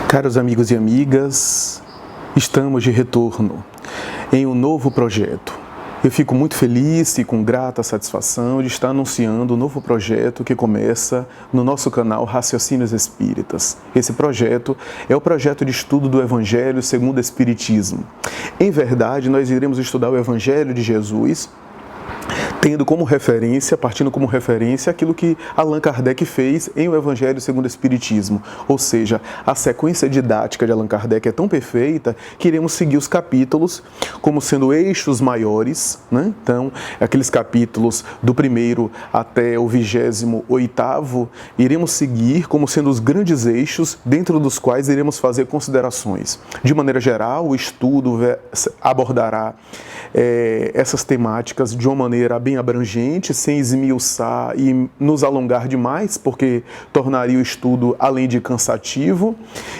Caros amigos e amigas, estamos de retorno em um novo projeto. Eu fico muito feliz e com grata satisfação de estar anunciando um novo projeto que começa no nosso canal Raciocínios Espíritas. Esse projeto é o projeto de estudo do Evangelho segundo o Espiritismo. Em verdade, nós iremos estudar o Evangelho de Jesus, tendo como referência, partindo como referência, aquilo que Allan Kardec fez em O Evangelho segundo o Espiritismo. Ou seja, a sequência didática de Allan Kardec é tão perfeita que iremos seguir os capítulos como sendo eixos maiores, né? Então, aqueles capítulos do 1º até o 28º, iremos seguir como sendo os grandes eixos, dentro dos quais iremos fazer considerações. De maneira geral, o estudo abordará essas temáticas de uma maneira bem abrangente, sem esmiuçar e nos alongar demais, porque tornaria o estudo, além de cansativo,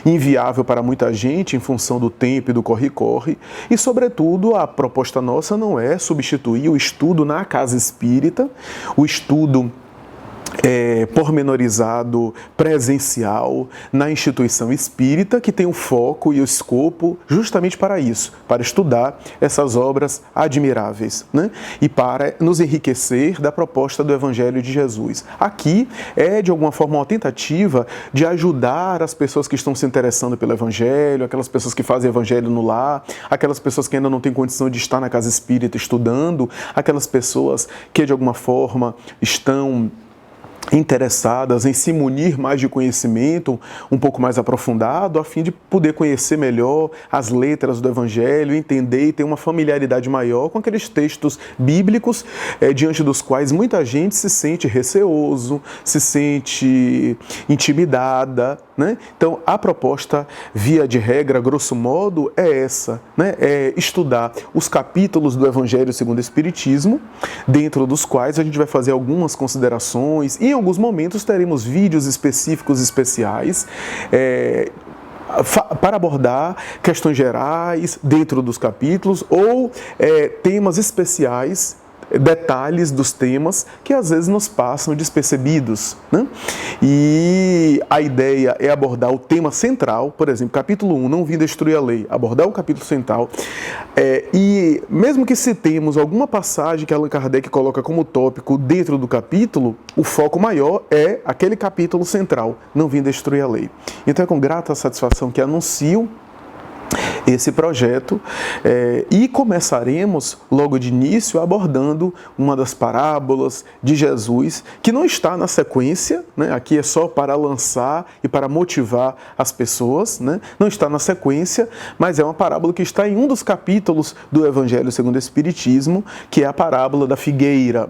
inviável para muita gente em função do tempo e do corre-corre. E, sobretudo, a proposta nossa não é substituir o estudo na casa espírita, o estudo pormenorizado, presencial, na instituição espírita, que tem o foco e o escopo justamente para isso, para estudar essas obras admiráveis, né? E para nos enriquecer da proposta do Evangelho de Jesus. Aqui é, de alguma forma, uma tentativa de ajudar as pessoas que estão se interessando pelo Evangelho, aquelas pessoas que fazem Evangelho no lar, aquelas pessoas que ainda não têm condição de estar na casa espírita estudando, aquelas pessoas que, de alguma forma, estão interessadas em se munir mais de conhecimento um pouco mais aprofundado, a fim de poder conhecer melhor as letras do Evangelho, entender e ter uma familiaridade maior com aqueles textos bíblicos diante dos quais muita gente se sente receoso, se sente intimidada, né? Então, a proposta, via de regra, grosso modo, é essa, né? É estudar os capítulos do Evangelho segundo o Espiritismo, dentro dos quais a gente vai fazer algumas considerações e, em alguns momentos, teremos vídeos específicos especiais para abordar questões gerais dentro dos capítulos ou temas especiais, detalhes dos temas que às vezes nos passam despercebidos, né? E a ideia é abordar o tema central, por exemplo, capítulo 1, não vim destruir a lei, abordar o capítulo central, e mesmo que citemos alguma passagem que Allan Kardec coloca como tópico dentro do capítulo, o foco maior é aquele capítulo central, não vim destruir a lei. Então é com grata satisfação que anuncio esse projeto e começaremos logo de início abordando uma das parábolas de Jesus, que não está na sequência, né? Aqui é só para lançar e para motivar as pessoas, né? Não está na sequência, mas é uma parábola que está em um dos capítulos do Evangelho segundo o Espiritismo, que é a parábola da figueira,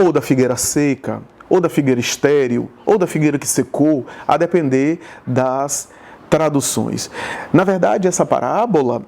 ou da figueira seca, ou da figueira estéril, ou da figueira que secou, a depender das traduções. Na verdade, essa parábola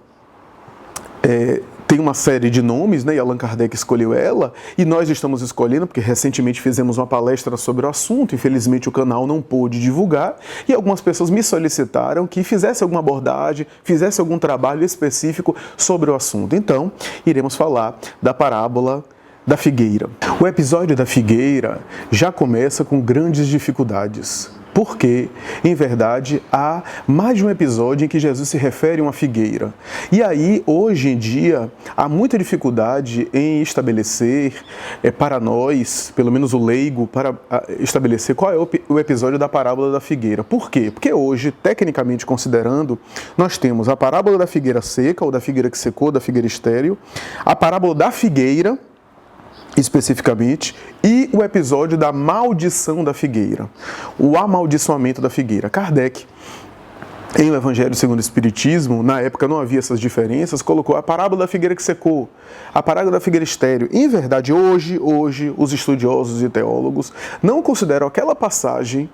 tem uma série de nomes, né? E Allan Kardec escolheu ela, e nós estamos escolhendo, porque recentemente fizemos uma palestra sobre o assunto, infelizmente o canal não pôde divulgar, e algumas pessoas me solicitaram que fizesse alguma abordagem, fizesse algum trabalho específico sobre o assunto. Então, iremos falar da parábola da figueira. O episódio da figueira já começa com grandes dificuldades, porque, em verdade, há mais de um episódio em que Jesus se refere a uma figueira. E aí, hoje em dia, há muita dificuldade em estabelecer, para nós, pelo menos o leigo, para estabelecer qual é o episódio da parábola da figueira. Por quê? Porque hoje, tecnicamente considerando, nós temos a parábola da figueira seca, ou da figueira que secou, da figueira estéril, a parábola da figueira, especificamente, e o episódio da maldição da figueira, o amaldiçoamento da figueira. Kardec, em O Evangelho segundo o Espiritismo, na época não havia essas diferenças, colocou a parábola da figueira que secou, a parábola da figueira estéril. Em verdade, hoje, os estudiosos e teólogos não consideram aquela passagem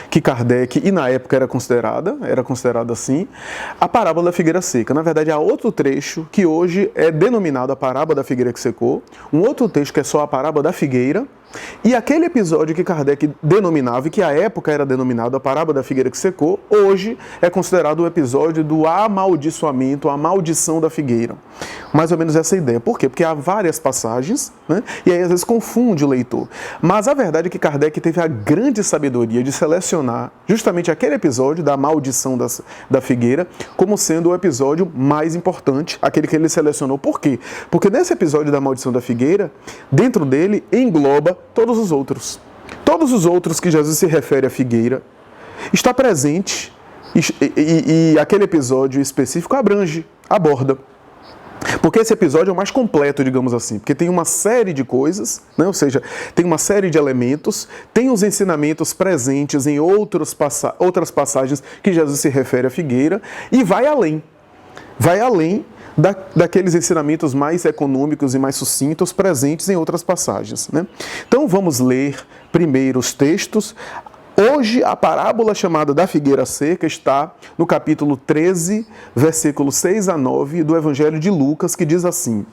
que Kardec, e na época era considerada assim, a parábola da figueira seca. Na verdade, há outro trecho que hoje é denominado a parábola da figueira que secou, um outro trecho que é só a parábola da figueira, E aquele episódio que Kardec denominava, e que à época era denominado a parábola da figueira que secou, hoje é considerado o episódio do amaldiçoamento, a maldição da figueira. Mais ou menos essa ideia. Por quê? Porque há várias passagens, né? E aí às vezes confunde o leitor. Mas a verdade é que Kardec teve a grande sabedoria de selecionar justamente aquele episódio da maldição da figueira como sendo o episódio mais importante, aquele que ele selecionou. Por quê? Porque nesse episódio da maldição da figueira, dentro dele engloba todos os outros. Todos os outros que Jesus se refere à figueira está presente e aquele episódio específico aborda. Porque esse episódio é o mais completo, digamos assim, porque tem uma série de coisas, né? Ou seja, tem uma série de elementos, tem os ensinamentos presentes em outras passagens que Jesus se refere à figueira e vai além daqueles ensinamentos mais econômicos e mais sucintos presentes em outras passagens, né? Então vamos ler primeiro os textos. Hoje, a parábola chamada da figueira seca está no capítulo 13, versículos 6 a 9 do Evangelho de Lucas, que diz assim: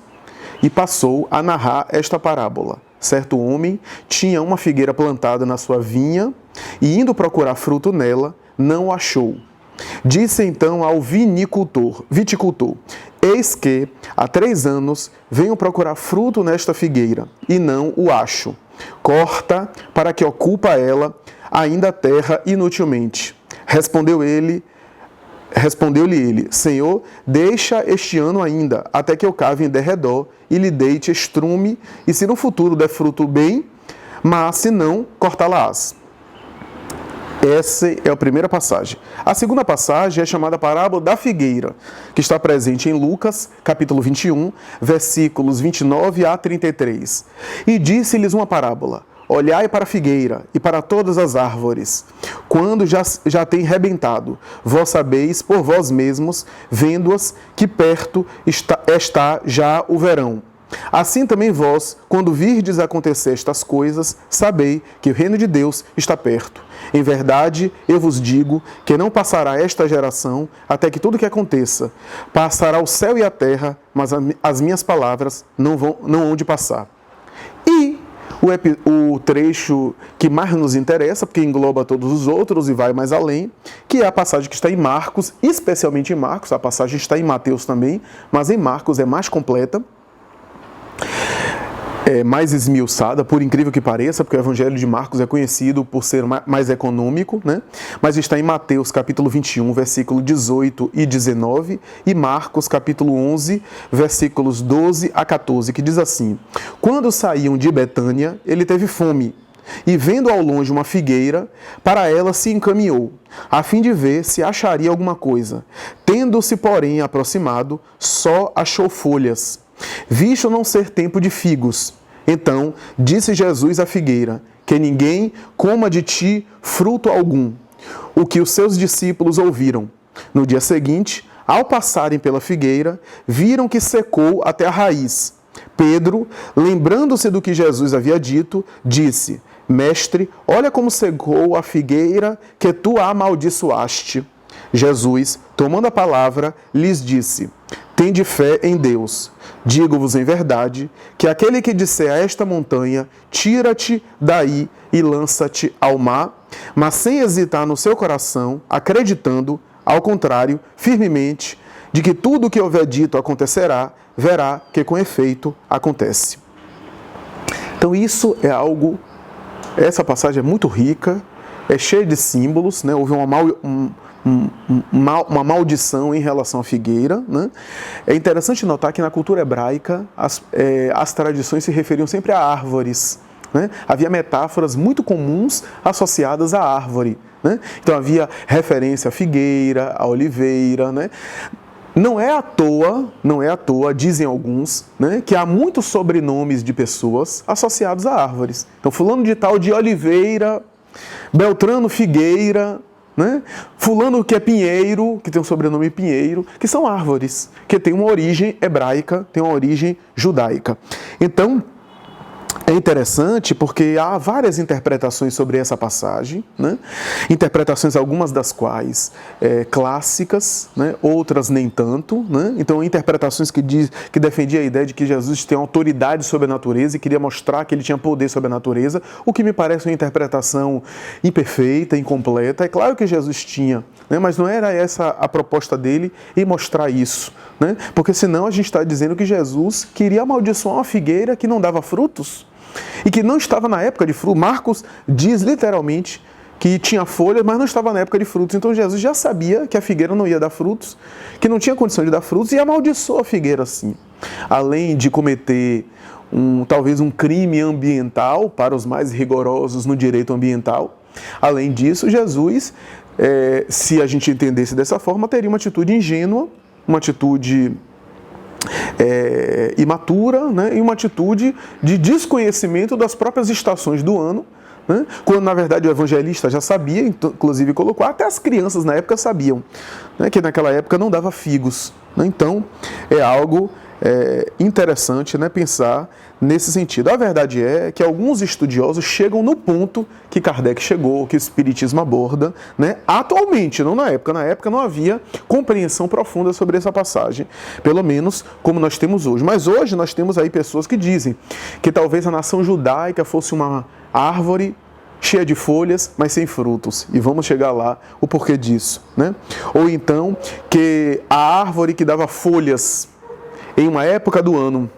E passou a narrar esta parábola. Certo homem tinha uma figueira plantada na sua vinha e, indo procurar fruto nela, não o achou. Disse então ao viticultor: Eis que há 3 anos venho procurar fruto nesta figueira e não o acho. Corta para que ocupa ela ainda a terra inutilmente. Respondeu-lhe ele: Senhor, deixa este ano ainda, até que eu cave em derredor e lhe deite estrume, e se no futuro der fruto, bem, mas se não, cortá-la-ás. Essa é a primeira passagem. A segunda passagem é chamada parábola da figueira, que está presente em Lucas, capítulo 21, versículos 29 a 33. E disse-lhes uma parábola: Olhai para a figueira e para todas as árvores, quando já tem rebentado. Vós sabeis por vós mesmos, vendo-as, que perto está já o verão. Assim também vós, quando virdes acontecer estas coisas, sabei que o reino de Deus está perto. Em verdade, eu vos digo que não passará esta geração até que tudo que aconteça. Passará o céu e a terra, mas as minhas palavras não hão de passar. E o trecho que mais nos interessa, porque engloba todos os outros e vai mais além, que é a passagem que está em Marcos, especialmente em Marcos. A passagem está em Mateus também, mas em Marcos é mais completa, mais esmiuçada, por incrível que pareça, porque o Evangelho de Marcos é conhecido por ser mais econômico, né? Mas está em Mateus, capítulo 21, versículo 18 e 19, e Marcos, capítulo 11, versículos 12 a 14, que diz assim: Quando saíam de Betânia, ele teve fome, e vendo ao longe uma figueira, para ela se encaminhou, a fim de ver se acharia alguma coisa. Tendo-se, porém, aproximado, só achou folhas, visto não ser tempo de figos. Então disse Jesus à figueira: que ninguém coma de ti fruto algum. O que os seus discípulos ouviram. No dia seguinte, ao passarem pela figueira, viram que secou até a raiz. Pedro, lembrando-se do que Jesus havia dito, disse: Mestre, olha como secou a figueira que tu amaldiçoaste. Jesus, tomando a palavra, lhes disse: Tende fé em Deus. Digo-vos em verdade, que aquele que disser a esta montanha, tira-te daí e lança-te ao mar, mas sem hesitar no seu coração, acreditando, ao contrário, firmemente, de que tudo o que houver dito acontecerá, verá que com efeito acontece. Então isso é algo, essa passagem é muito rica, é cheia de símbolos, né? Houve uma maldição em relação à figueira, né? É interessante notar que na cultura hebraica as tradições se referiam sempre a árvores, né? Havia metáforas muito comuns associadas à árvore, né? Então havia referência à figueira, à oliveira, né? Não é à toa, dizem alguns, né, que há muitos sobrenomes de pessoas associados a árvores. Então, fulano de tal de oliveira, Beltrano figueira, né? Fulano que é Pinheiro, que tem o sobrenome Pinheiro, que são árvores, que tem uma origem hebraica, tem uma origem judaica. Então, É interessante porque há várias interpretações sobre essa passagem, né? Interpretações, algumas das quais clássicas, né? Outras nem tanto, né? Então, interpretações que defendiam a ideia de que Jesus tem autoridade sobre a natureza e queria mostrar que ele tinha poder sobre a natureza, o que me parece uma interpretação imperfeita, incompleta. É claro que Jesus tinha, né? Mas não era essa a proposta dele em mostrar isso, né? Porque senão a gente está dizendo que Jesus queria amaldiçoar uma figueira que não dava frutos e que não estava na época de frutos. Marcos diz literalmente que tinha folhas, mas não estava na época de frutos. Então Jesus já sabia que a figueira não ia dar frutos, que não tinha condição de dar frutos, e amaldiçoou a figueira assim. Além de cometer talvez um crime ambiental para os mais rigorosos no direito ambiental, além disso, Jesus, se a gente entendesse dessa forma, teria uma atitude ingênua, uma atitude imatura, né, e uma atitude de desconhecimento das próprias estações do ano, né, quando na verdade o evangelista já sabia, inclusive colocou, até as crianças na época sabiam, né, que naquela época não dava figos, né. Então é algo interessante, né, pensar nesse sentido. A verdade é que alguns estudiosos chegam no ponto que Kardec chegou, que o Espiritismo aborda, né, atualmente, não na época. Na época não havia compreensão profunda sobre essa passagem, pelo menos como nós temos hoje. Mas hoje nós temos aí pessoas que dizem que talvez a nação judaica fosse uma árvore cheia de folhas, mas sem frutos. E vamos chegar lá, o porquê disso, né? Ou então que a árvore que dava folhas em uma época do ano,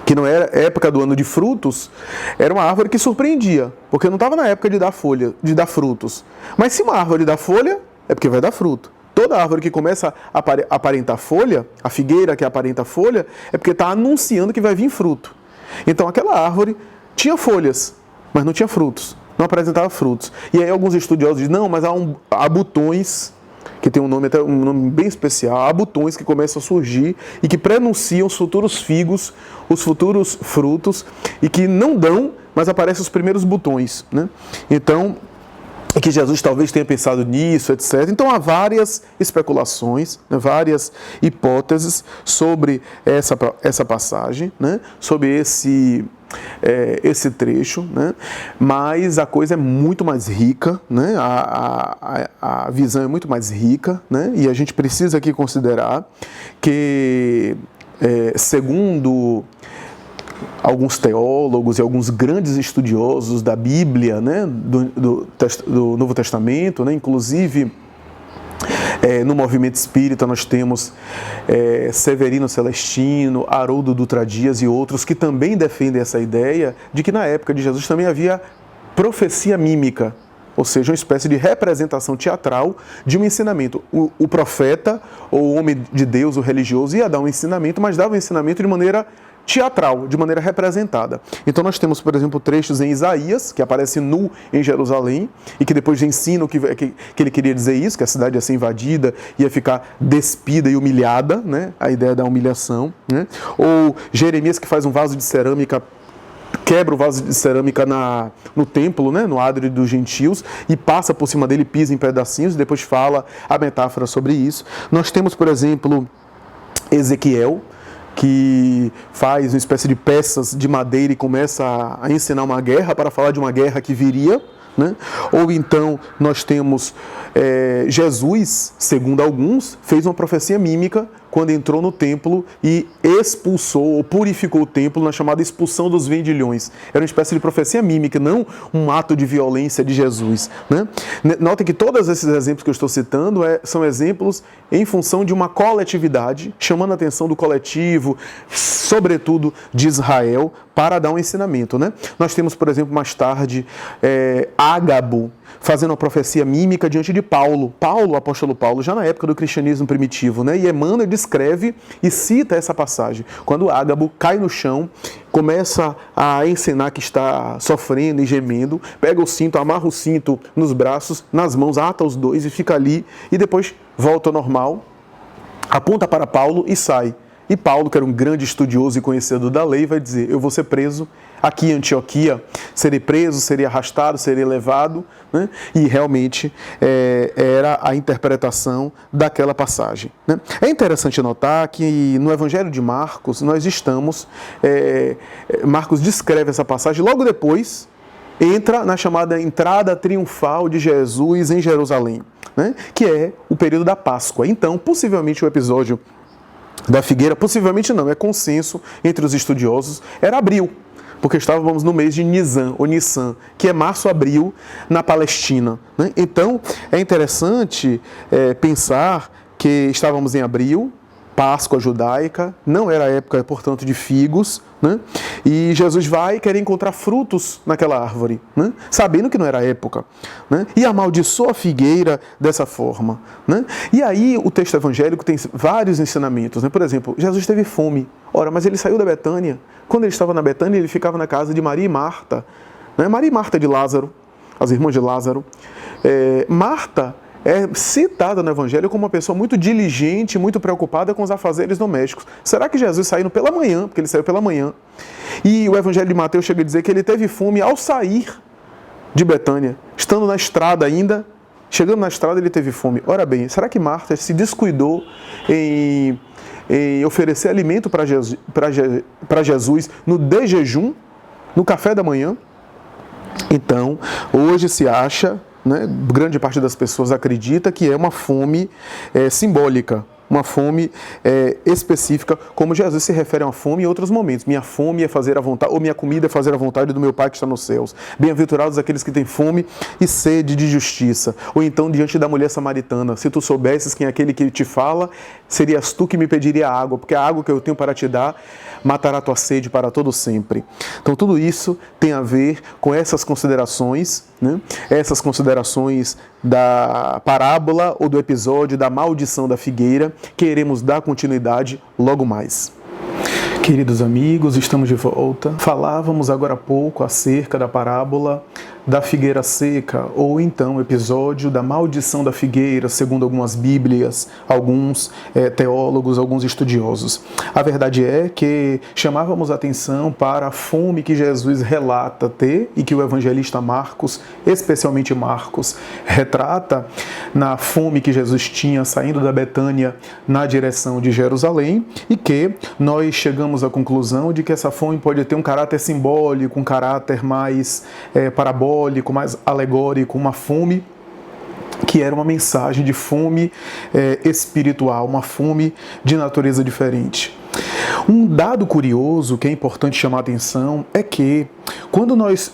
que não era época do ano de frutos, era uma árvore que surpreendia, porque não estava na época de dar folha, de dar frutos. Mas se uma árvore dá folha, é porque vai dar fruto. Toda árvore que começa a aparentar folha, a figueira que aparenta folha, é porque está anunciando que vai vir fruto. Então aquela árvore tinha folhas, mas não tinha frutos, não apresentava frutos. E aí alguns estudiosos dizem, não, mas há botões, que tem um nome bem especial, há botões que começam a surgir e que prenunciam os futuros figos, os futuros frutos, e que não dão, mas aparecem os primeiros botões, né? Então, que Jesus talvez tenha pensado nisso, etc. Então há várias especulações, né, várias hipóteses sobre essa passagem, né, sobre esse trecho, né, mas a coisa é muito mais rica, né, a visão é muito mais rica, né, e a gente precisa aqui considerar que, segundo alguns teólogos e alguns grandes estudiosos da Bíblia, né, do Novo Testamento, né, inclusive no movimento espírita nós temos Severino Celestino, Haroldo Dutra Dias e outros que também defendem essa ideia de que na época de Jesus também havia profecia mímica, ou seja, uma espécie de representação teatral de um ensinamento. O profeta, ou o homem de Deus, o religioso, ia dar um ensinamento, mas dava um ensinamento de maneira teatral, de maneira representada. Então nós temos, por exemplo, trechos em Isaías, que aparece nu em Jerusalém, e que depois ensina que ele queria dizer isso, que a cidade ia ser invadida, ia ficar despida e humilhada, né? A ideia da humilhação, né? Ou Jeremias, que faz um vaso de cerâmica, quebra o vaso de cerâmica no templo, né, no ádrio dos gentios, e passa por cima dele, pisa em pedacinhos, e depois fala a metáfora sobre isso. Nós temos, por exemplo, Ezequiel, que faz uma espécie de peças de madeira e começa a ensinar uma guerra, para falar de uma guerra que viria, né? Ou então nós temos Jesus, segundo alguns, fez uma profecia mímica quando entrou no templo e expulsou ou purificou o templo na chamada expulsão dos vendilhões. Era uma espécie de profecia mímica, não um ato de violência de Jesus, né? Notem que todos esses exemplos que eu estou citando são exemplos em função de uma coletividade, chamando a atenção do coletivo, sobretudo de Israel, para dar um ensinamento, né? Nós temos, por exemplo, mais tarde, Ágabo, fazendo uma profecia mímica diante de Paulo, o apóstolo Paulo, já na época do cristianismo primitivo, né? E Emmanuel descreve e cita essa passagem. Quando Ágabo cai no chão, começa a ensinar que está sofrendo e gemendo, pega o cinto, amarra o cinto nos braços, nas mãos, ata os dois e fica ali, e depois volta ao normal, aponta para Paulo e sai. E Paulo, que era um grande estudioso e conhecedor da lei, vai dizer: eu vou ser preso aqui em Antioquia, serei preso, serei arrastado, serei levado, né? E realmente era a interpretação daquela passagem, né? É interessante notar que no Evangelho de Marcos, nós estamos, Marcos descreve essa passagem, logo depois entra na chamada entrada triunfal de Jesus em Jerusalém, né? Que é o período da Páscoa. Então, possivelmente o episódio da figueira, possivelmente não, é consenso entre os estudiosos, era abril, porque estávamos no mês de Nisan, ou Nissan, que é março-abril na Palestina, né? Então, é interessante pensar que estávamos em abril, Páscoa judaica, não era época, portanto, de figos, né? E Jesus vai querer encontrar frutos naquela árvore, né? Sabendo que não era época, né? E amaldiçoa a figueira dessa forma, né? E aí o texto evangélico tem vários ensinamentos, né? Por exemplo, Jesus teve fome, ora, mas ele saiu da Betânia. Quando ele estava na Betânia, ele ficava na casa de Maria e Marta, né? Maria e Marta de Lázaro, as irmãs de Lázaro. Marta é citada no Evangelho como uma pessoa muito diligente, muito preocupada com os afazeres domésticos. Será que Jesus saiu pela manhã, porque ele saiu pela manhã, e o Evangelho de Mateus chega a dizer que ele teve fome ao sair de Betânia, estando na estrada ainda, chegando na estrada ele teve fome. Ora bem, será que Marta se descuidou em oferecer alimento para Jesus no de jejum, no café da manhã? Então, hoje se acha, né, grande parte das pessoas acredita que é uma fome simbólica, uma fome específica, como Jesus se refere a uma fome em outros momentos. Minha fome é fazer a vontade, ou minha comida é fazer a vontade do meu Pai que está nos céus. Bem-aventurados aqueles que têm fome e sede de justiça. Ou então diante da mulher samaritana: se tu soubesses quem é aquele que te fala, serias tu que me pediria água, porque a água que eu tenho para te dar matará a tua sede para todo sempre. Então tudo isso tem a ver com essas considerações, né? Essas considerações da parábola ou do episódio da maldição da figueira, que iremos dar continuidade logo mais. Queridos amigos, estamos de volta. Falávamos agora há pouco acerca da parábola da figueira seca, ou então episódio da maldição da figueira, segundo algumas bíblias, alguns teólogos, alguns estudiosos. A verdade é que chamávamos atenção para a fome que Jesus relata ter e que o evangelista Marcos, especialmente Marcos, retrata na fome que Jesus tinha saindo da Betânia na direção de Jerusalém, e que nós chegamos à conclusão de que essa fome pode ter um caráter simbólico, um caráter mais parabólico, mais alegórico, uma fome que era uma mensagem de fome espiritual, uma fome de natureza diferente. Um dado curioso que é importante chamar a atenção é que, quando nós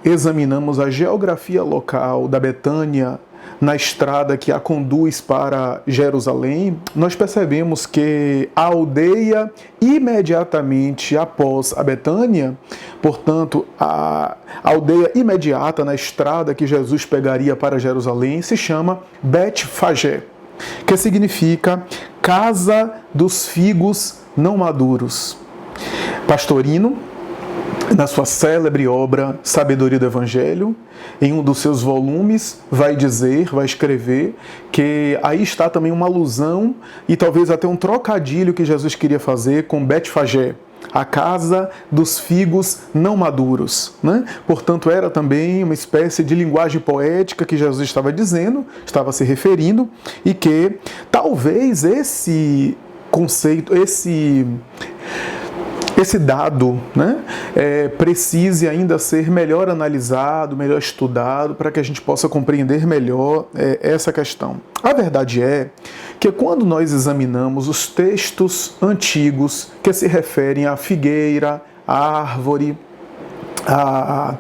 examinamos a geografia local da Betânia, na estrada que a conduz para Jerusalém, nós percebemos que a aldeia imediatamente após a Betânia, portanto, a aldeia imediata na estrada que Jesus pegaria para Jerusalém, se chama Bet-Fagé, que significa casa dos figos não maduros. Pastorino, na sua célebre obra Sabedoria do Evangelho, em um dos seus volumes, vai escrever que aí está também uma alusão e talvez até um trocadilho que Jesus queria fazer com Bet-Fagé, a casa dos figos não maduros, né? Portanto, era também uma espécie de linguagem poética que Jesus estava dizendo, estava se referindo, e que talvez esse conceito, esse dado, né, precise ainda ser melhor analisado, melhor estudado, para que a gente possa compreender melhor essa questão. A verdade é que, quando nós examinamos os textos antigos que se referem à figueira, à árvore, a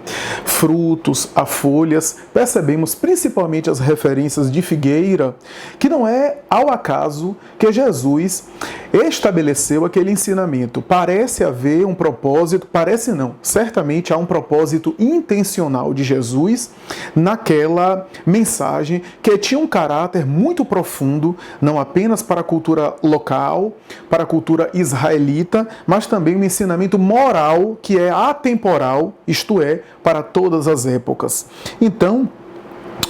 frutos, a folhas, percebemos principalmente as referências de figueira, que não é ao acaso que Jesus estabeleceu aquele ensinamento. Parece haver um propósito, parece não, certamente há um propósito intencional de Jesus naquela mensagem, que tinha um caráter muito profundo, não apenas para a cultura local, para a cultura israelita, mas também um ensinamento moral que é atemporal, isto é, para todas as épocas. Então,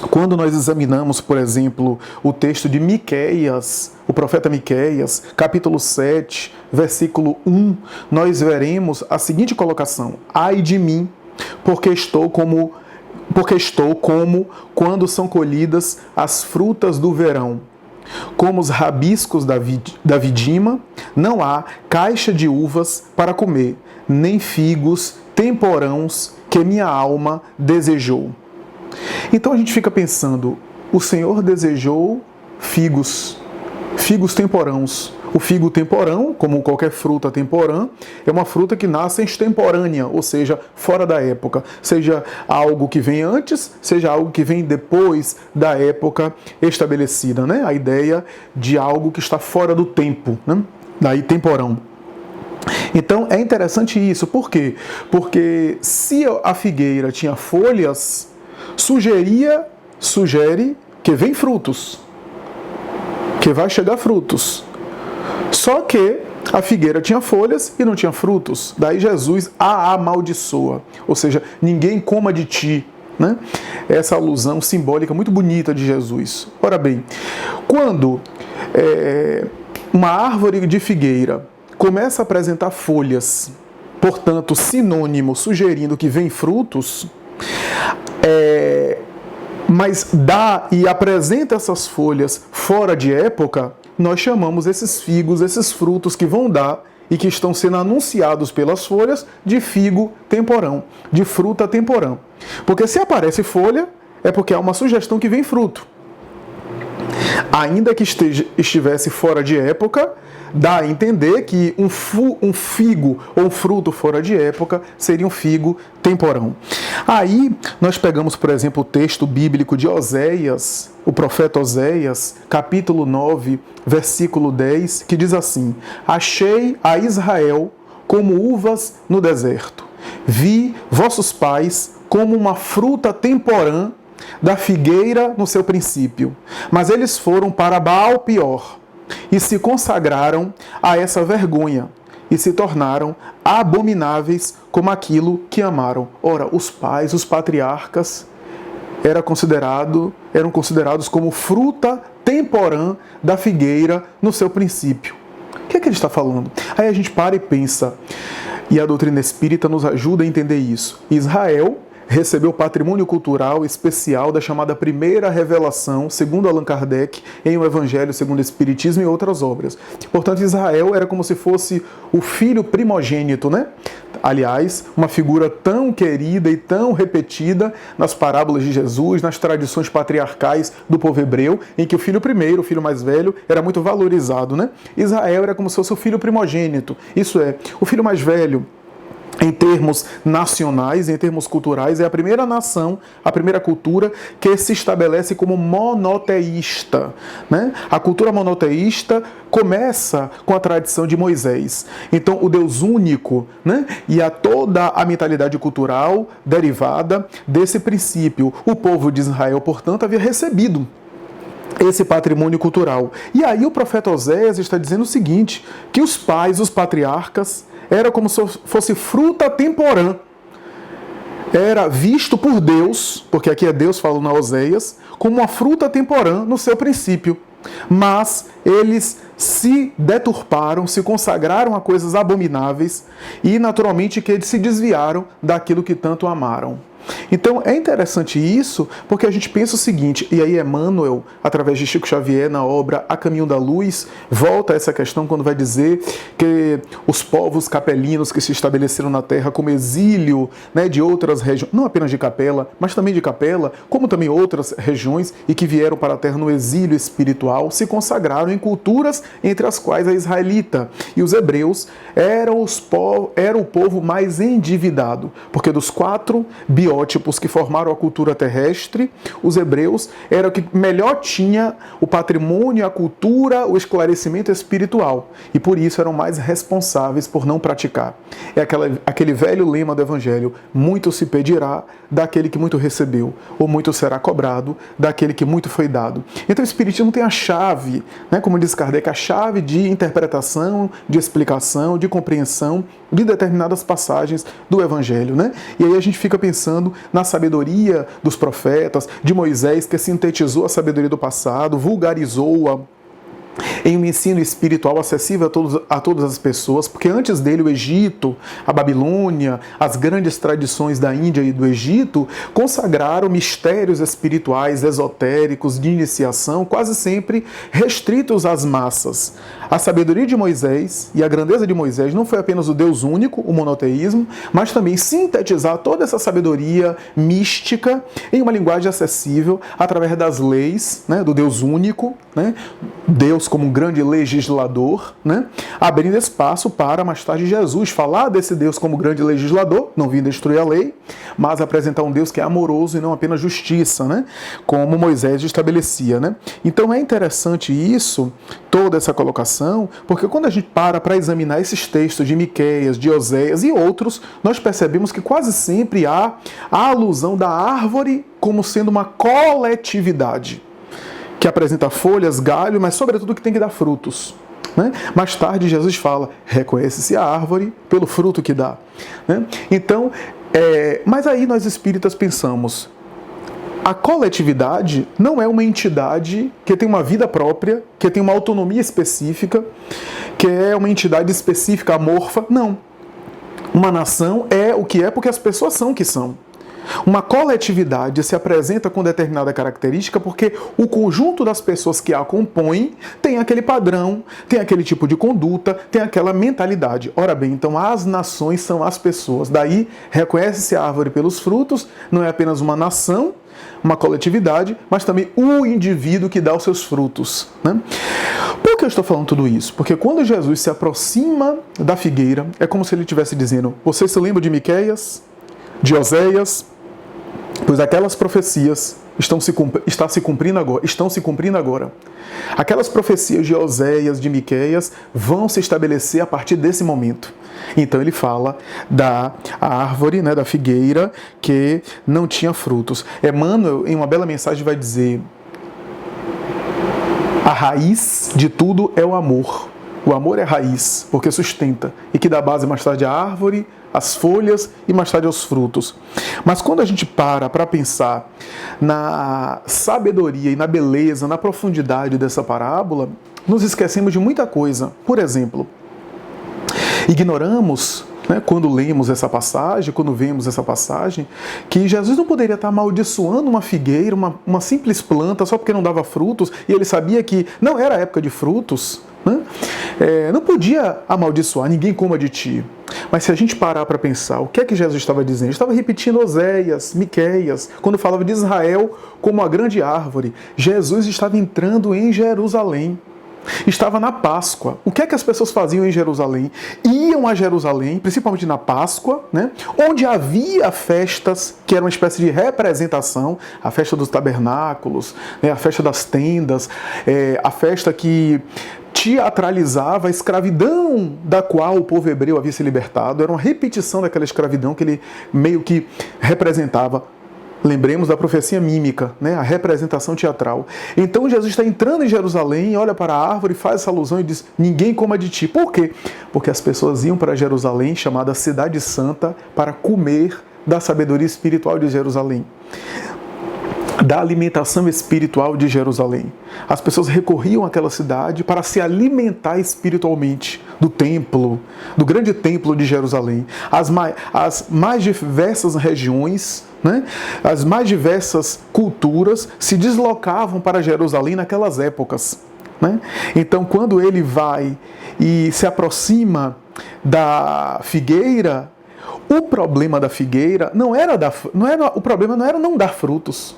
Quando nós examinamos, por exemplo, o texto de Miqueias, o profeta Miqueias, capítulo 7, versículo 1, nós veremos a seguinte colocação: ai de mim, porque estou como quando são colhidas as frutas do verão. Como os rabiscos da vidima, não há caixa de uvas para comer, nem figos temporãos que minha alma desejou. Então a gente fica pensando, o Senhor desejou figos temporãos. O figo temporão, como qualquer fruta temporã, é uma fruta que nasce extemporânea, ou seja, fora da época. Seja algo que vem antes, seja algo que vem depois da época estabelecida, né? A ideia de algo que está fora do tempo, né? Daí temporão. Então é interessante isso, por quê? Porque se a figueira tinha folhas, sugere que vem frutos, que vai chegar frutos. Só que a figueira tinha folhas e não tinha frutos. Daí Jesus a amaldiçoa, ou seja, ninguém coma de ti, né? Essa alusão simbólica muito bonita de Jesus. Ora bem, quando uma árvore de figueira começa a apresentar folhas, portanto sinônimo, sugerindo que vem frutos, mas dá e apresenta essas folhas fora de época, nós chamamos esses figos, esses frutos que vão dar e que estão sendo anunciados pelas folhas, de figo temporão, de fruta temporã. Porque se aparece folha, é porque há uma sugestão que vem fruto. Ainda que estivesse fora de época, dá a entender que um figo ou um fruto fora de época seria um figo temporão. Aí nós pegamos, por exemplo, o texto bíblico de Oséias, o profeta Oséias, capítulo 9, versículo 10, que diz assim: achei a Israel como uvas no deserto, vi vossos pais como uma fruta temporã da figueira no seu princípio, mas eles foram para Baal Pior e se consagraram a essa vergonha e se tornaram abomináveis como aquilo que amaram. Ora, os pais, os patriarcas, eram considerados como fruta temporã da figueira no seu princípio. O que é que ele está falando? Aí a gente para e pensa, e a doutrina espírita nos ajuda a entender isso. Israel recebeu patrimônio cultural especial da chamada primeira revelação, segundo Allan Kardec, em O Evangelho segundo o Espiritismo e outras obras. Portanto, Israel era como se fosse o filho primogênito, né? Aliás, uma figura tão querida e tão repetida nas parábolas de Jesus, nas tradições patriarcais do povo hebreu, em que o filho primeiro, o filho mais velho, era muito valorizado, né? Israel era como se fosse o filho primogênito, isso é, o filho mais velho. Em termos nacionais, em termos culturais, é a primeira nação, a primeira cultura que se estabelece como monoteísta, né? A cultura monoteísta começa com a tradição de Moisés. Então, o Deus único, né? E toda a mentalidade cultural derivada desse princípio. O povo de Israel, portanto, havia recebido esse patrimônio cultural. E aí o profeta Oséias está dizendo o seguinte, que os pais, os patriarcas, era como se fosse fruta temporã. Era visto por Deus, porque aqui é Deus falando a Oséias, como uma fruta temporã no seu princípio. Mas eles se deturparam, se consagraram a coisas abomináveis e, naturalmente, que eles se desviaram daquilo que tanto amaram. Então é interessante isso, porque a gente pensa o seguinte, e aí Emmanuel, através de Chico Xavier, na obra A Caminho da Luz, volta a essa questão quando vai dizer que os povos capelinos que se estabeleceram na Terra como exílio, né, de outras regiões, não apenas de Capela, mas também de Capela, como também outras regiões, e que vieram para a Terra no exílio espiritual, se consagraram em culturas entre as quais a israelita e os hebreus eram o povo mais endividado, porque dos 4 biótipos que formaram a cultura terrestre, os hebreus eram o que melhor tinha o patrimônio, a cultura, o esclarecimento espiritual. E por isso eram mais responsáveis por não praticar. É aquele velho lema do Evangelho, muito se pedirá daquele que muito recebeu, ou muito será cobrado daquele que muito foi dado. Então o Espiritismo tem a chave, né, como diz Kardec, a chave de interpretação, de explicação, de compreensão de determinadas passagens do Evangelho, né? E aí a gente fica pensando na sabedoria dos profetas, de Moisés, que sintetizou a sabedoria do passado, vulgarizou-a em um ensino espiritual acessível a todas as pessoas, porque antes dele o Egito, a Babilônia, as grandes tradições da Índia e do Egito consagraram mistérios espirituais, esotéricos, de iniciação, quase sempre restritos às massas. A sabedoria de Moisés e a grandeza de Moisés não foi apenas o Deus único, o monoteísmo, mas também sintetizar toda essa sabedoria mística em uma linguagem acessível através das leis, né, do Deus único, né, Deus como um grande legislador, né, abrindo espaço para, mais tarde, Jesus falar desse Deus como grande legislador, não vindo destruir a lei, mas apresentar um Deus que é amoroso e não apenas justiça, né, como Moisés estabelecia. Né? Então é interessante isso, toda essa colocação, porque quando a gente para examinar esses textos de Miqueias, de Oséias e outros, nós percebemos que quase sempre há a alusão da árvore como sendo uma coletividade, que apresenta folhas, galho, mas sobretudo que tem que dar frutos. Né? Mais tarde Jesus fala, reconhece-se a árvore pelo fruto que dá. Né? Então, mas aí nós espíritas pensamos, a coletividade não é uma entidade que tem uma vida própria, que tem uma autonomia específica, que é uma entidade específica, amorfa. Não. Uma nação é o que é porque as pessoas são o que são. Uma coletividade se apresenta com determinada característica porque o conjunto das pessoas que a compõem tem aquele padrão, tem aquele tipo de conduta, tem aquela mentalidade. Ora bem, então as nações são as pessoas. Daí, reconhece-se a árvore pelos frutos, não é apenas uma nação, uma coletividade, mas também o indivíduo que dá os seus frutos. Né? Por que eu estou falando tudo isso? Porque quando Jesus se aproxima da figueira, é como se ele estivesse dizendo, você se lembra de Miqueias, de Oséias? Pois aquelas profecias estão se cumprindo agora. Aquelas profecias de Oséias, de Miqueias, vão se estabelecer a partir desse momento. Então ele fala da árvore, né, da figueira, que não tinha frutos. Emmanuel, em uma bela mensagem, vai dizer: a raiz de tudo é o amor. O amor é raiz, porque sustenta, e que dá base mais tarde à árvore, às folhas e mais tarde aos frutos. Mas quando a gente para pensar na sabedoria e na beleza, na profundidade dessa parábola, nos esquecemos de muita coisa. Por exemplo, ignoramos, né, quando lemos essa passagem, quando vemos essa passagem, que Jesus não poderia estar amaldiçoando uma figueira, uma simples planta, só porque não dava frutos, e ele sabia que não era época de frutos. Né? Não podia amaldiçoar, ninguém coma de ti. Mas se a gente parar para pensar, o que é que Jesus estava dizendo? Ele estava repetindo Oséias, Miqueias, quando falava de Israel como a grande árvore. Jesus estava entrando em Jerusalém. Estava na Páscoa. O que é que as pessoas faziam em Jerusalém? Iam a Jerusalém, principalmente na Páscoa, né? Onde havia festas que eram uma espécie de representação, a festa dos tabernáculos, né? A festa das tendas, a festa que teatralizava a escravidão da qual o povo hebreu havia se libertado. Era uma repetição daquela escravidão que ele meio que representava. Lembremos da profecia mímica, né? A representação teatral. Então Jesus está entrando em Jerusalém, olha para a árvore, faz essa alusão e diz, ninguém coma de ti. Por quê? Porque as pessoas iam para Jerusalém, chamada Cidade Santa, para comer da sabedoria espiritual de Jerusalém, da alimentação espiritual de Jerusalém. As pessoas recorriam àquela cidade para se alimentar espiritualmente do templo, do grande templo de Jerusalém. As mais diversas regiões, né, as mais diversas culturas se deslocavam para Jerusalém naquelas épocas. Né? Então, quando ele vai e se aproxima da figueira, o problema da figueira o problema não era não dar frutos.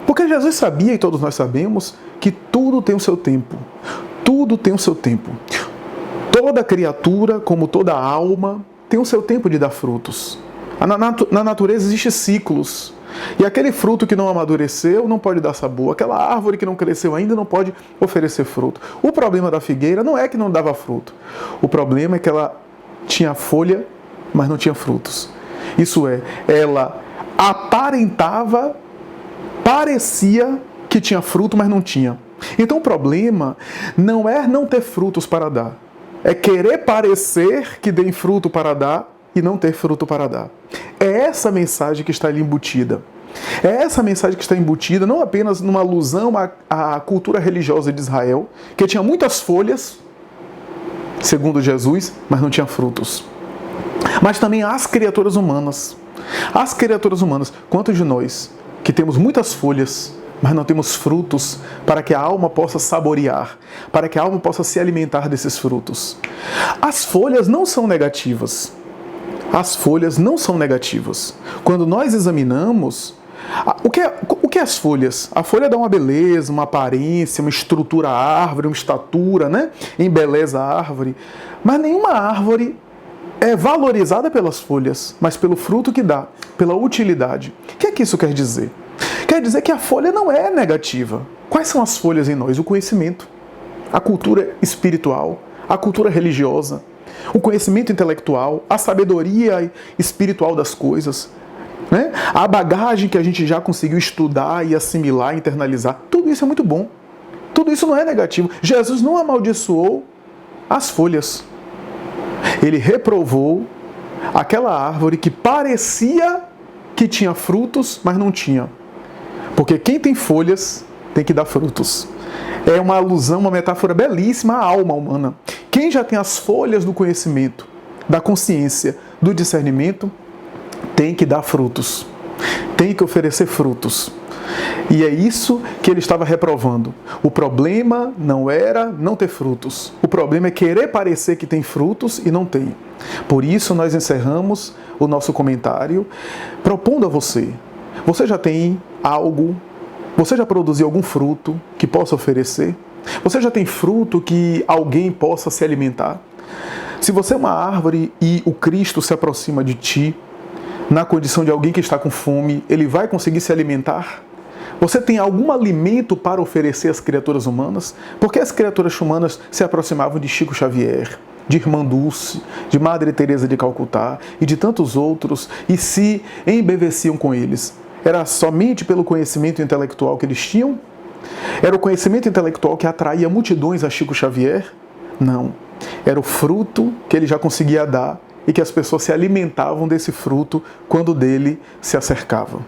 Porque Jesus sabia, e todos nós sabemos, que tudo tem o seu tempo. Tudo tem o seu tempo. Toda criatura, como toda alma, tem o seu tempo de dar frutos. Na natureza existem ciclos. E aquele fruto que não amadureceu não pode dar sabor. Aquela árvore que não cresceu ainda não pode oferecer fruto. O problema da figueira não é que não dava fruto. O problema é que ela tinha folha, mas não tinha frutos. Isso é, ela parecia que tinha fruto, mas não tinha. Então o problema não é não ter frutos para dar. É querer parecer que tem fruto para dar e não ter fruto para dar. É essa mensagem que está ali embutida. É essa mensagem que está embutida não apenas numa alusão à cultura religiosa de Israel, que tinha muitas folhas, segundo Jesus, mas não tinha frutos. Mas também às criaturas humanas. As criaturas humanas, quantos de nós que temos muitas folhas, mas não temos frutos para que a alma possa saborear, para que a alma possa se alimentar desses frutos? As folhas não são negativas. As folhas não são negativas. Quando nós examinamos, o que é as folhas? A folha dá uma beleza, uma aparência, uma estrutura à árvore, uma estatura, né? Embeleza a árvore. Mas nenhuma árvore é valorizada pelas folhas, mas pelo fruto que dá, pela utilidade. O que é que isso quer dizer? Quer dizer que a folha não é negativa. Quais são as folhas em nós? O conhecimento, a cultura espiritual, a cultura religiosa, o conhecimento intelectual, a sabedoria espiritual das coisas, né? A bagagem que a gente já conseguiu estudar e assimilar, internalizar. Tudo isso é muito bom. Tudo isso não é negativo. Jesus não amaldiçoou as folhas. Ele reprovou aquela árvore que parecia que tinha frutos, mas não tinha. Porque quem tem folhas tem que dar frutos. É uma alusão, uma metáfora belíssima à alma humana. Quem já tem as folhas do conhecimento, da consciência, do discernimento, tem que dar frutos. Tem que oferecer frutos. E é isso que ele estava reprovando. O problema não era não ter frutos. O problema é querer parecer que tem frutos e não tem. Por isso nós encerramos o nosso comentário propondo a você. Você já tem algo? Você já produziu algum fruto que possa oferecer? Você já tem fruto que alguém possa se alimentar? Se você é uma árvore e o Cristo se aproxima de ti, na condição de alguém que está com fome, ele vai conseguir se alimentar? Você tem algum alimento para oferecer às criaturas humanas? Porque as criaturas humanas se aproximavam de Chico Xavier, de Irmã Dulce, de Madre Teresa de Calcutá e de tantos outros e se embeveciam com eles. Era somente pelo conhecimento intelectual que eles tinham? Era o conhecimento intelectual que atraía multidões a Chico Xavier? Não. Era o fruto que ele já conseguia dar e que as pessoas se alimentavam desse fruto quando dele se acercavam.